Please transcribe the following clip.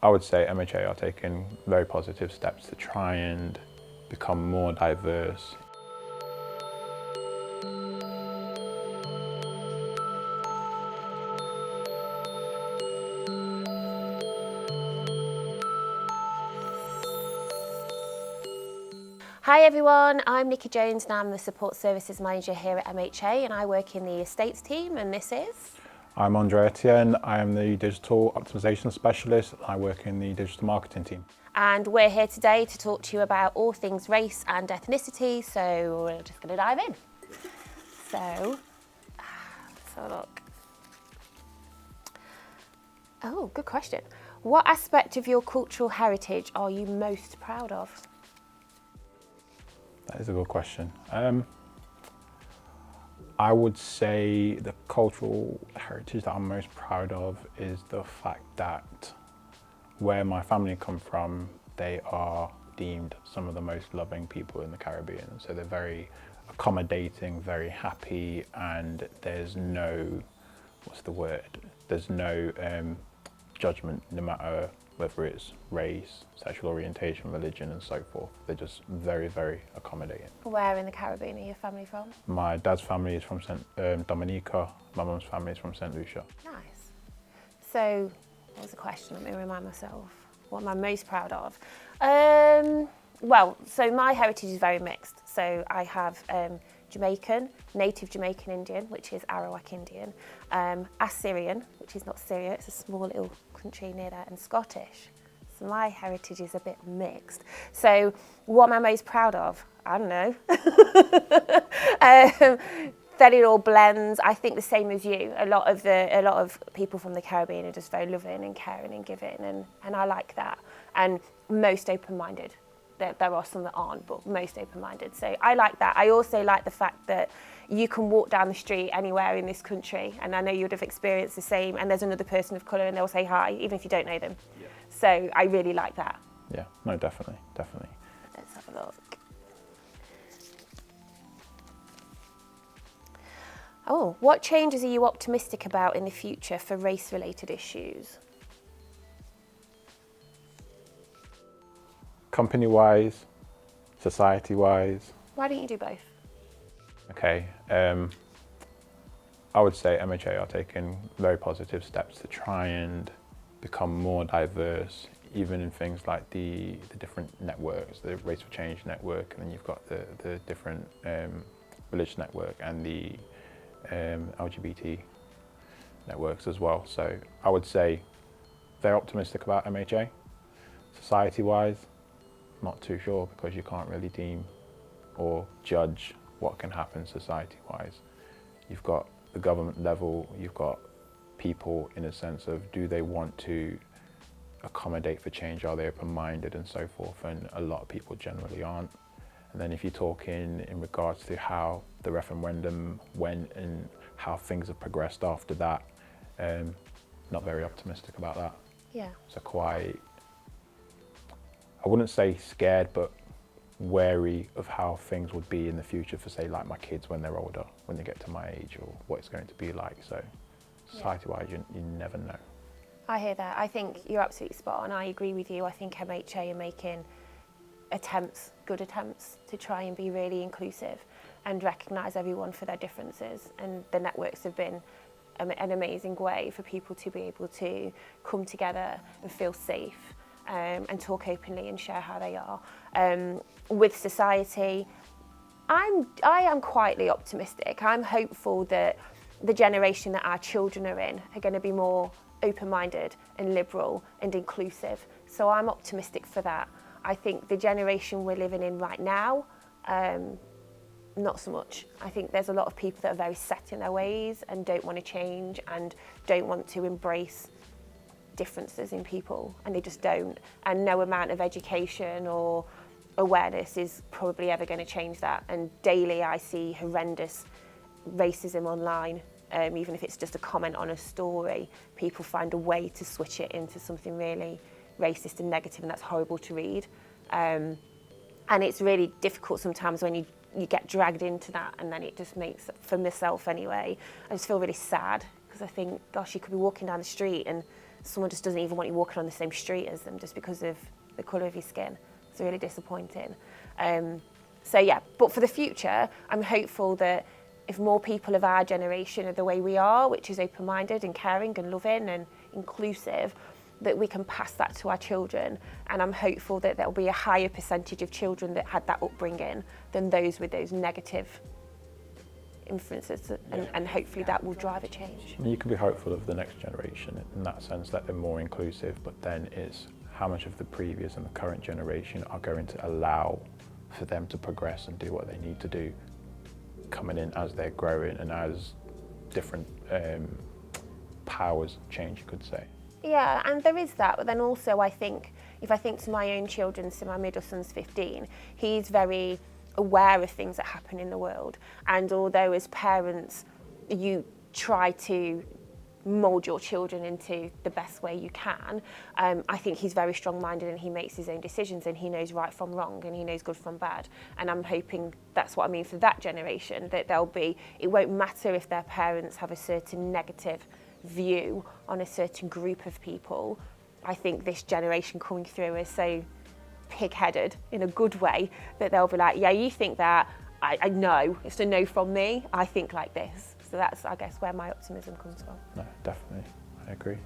I would say MHA are taking very positive steps to try and become more diverse. Hi everyone, I'm Nicci Jones and I'm the Support Services Manager here at MHA, and I work in the Estates team, and this is... I'm André Etienne, I am the Digital Optimization Specialist. I work in the Digital Marketing team. And we're here today to talk to you about all things race and ethnicity, so we're just going to dive in. So, let's have a look. Oh, good question. What aspect of your cultural heritage are you most proud of? That is a good question. I would say the cultural heritage that I'm most proud of is the fact that where my family come from, they are deemed some of the most loving people in the Caribbean. So they're very accommodating, very happy, and there's no, There's no judgment, no matter whether it's race, sexual orientation, religion, and so forth. They're just very, very accommodating. Where in the Caribbean are your family from? My dad's family is from Dominica. My mum's family is from St. Lucia. Nice. So, what was the question? Let me remind myself. What am I most proud of? Well, so my heritage is very mixed. So I have Jamaican, native Jamaican Indian, which is Arawak Indian, Assyrian, which is not Syria, it's a small little country near there, and Scottish. So my heritage is a bit mixed. So what am I most proud of? I don't know. That it all blends. I think the same as you. A lot of people from the Caribbean are just very loving and caring and giving, and I like that. And most open-minded. There are some that aren't, but most open-minded. So I like that. I also like the fact that you can walk down the street anywhere in this country, and I know you would have experienced the same, and there's another person of colour and they'll say hi, even if you don't know them. Yeah. So I really like that. Yeah, no, definitely. Let's have a look. Oh, what changes are you optimistic about in the future for race-related issues? Company-wise, society-wise. Why don't you do both? Okay, I would say MHA are taking very positive steps to try and become more diverse, even in things like the different networks, the Race for Change network, and then you've got the different religious network and the LGBT networks as well. So I would say they're optimistic about MHA. Society-wise, not too sure, because you can't really deem or judge what can happen society-wise. You've got the government level, you've got people in a sense of, do they want to accommodate for change, are they open-minded and so forth, and a lot of people generally aren't. And then if you talk in regards to how the referendum went and how things have progressed after that, not very optimistic about that. Yeah. So quite, I wouldn't say scared, but wary of how things would be in the future for, say, like my kids when they're older, when they get to my age, or what it's going to be like. So society-wise, you never know. I hear that. I think you're absolutely spot on. I agree with you. I think MHA are making good attempts to try and be really inclusive and recognise everyone for their differences, and the networks have been an amazing way for people to be able to come together and feel safe, and talk openly and share how they are. With society, I am quietly optimistic. I'm hopeful that the generation that our children are in are going to be more open-minded and liberal and inclusive. So I'm optimistic for that. I think the generation we're living in right now, not so much. I think there's a lot of people that are very set in their ways and don't want to change and don't want to embrace differences in people, and they just don't. And no amount of education or awareness is probably ever going to change that. And daily I see horrendous racism online. Even if it's just a comment on a story, people find a way to switch it into something really racist and negative, and that's horrible to read. And it's really difficult sometimes when you get dragged into that, and then it just makes, for myself anyway, I just feel really sad, because I think, gosh, you could be walking down the street and someone just doesn't even want you walking on the same street as them just because of the colour of your skin. It's really disappointing. So yeah, but for the future, I'm hopeful that if more people of our generation are the way we are, which is open-minded and caring and loving and inclusive, that we can pass that to our children. And I'm hopeful that there'll be a higher percentage of children that had that upbringing than those with those negative influences, and hopefully that will drive a change. You can be hopeful of the next generation in that sense, that they're more inclusive, but then it's how much of the previous and the current generation are going to allow for them to progress and do what they need to do, coming in as they're growing and as different powers change, you could say. Yeah, and there is that, but then also I think, if I think to my own children, so my middle son's 15, he's very aware of things that happen in the world, and although as parents you try to mould your children into the best way you can, I think he's very strong-minded and he makes his own decisions and he knows right from wrong and he knows good from bad, and I'm hoping that's what I mean for that generation, that it won't matter if their parents have a certain negative view on a certain group of people. I think this generation coming through is so pig-headed in a good way that they'll be like, yeah, you think that, I know, it's a no from me, I think like this. So that's, I guess, where my optimism comes from. No, definitely, I agree.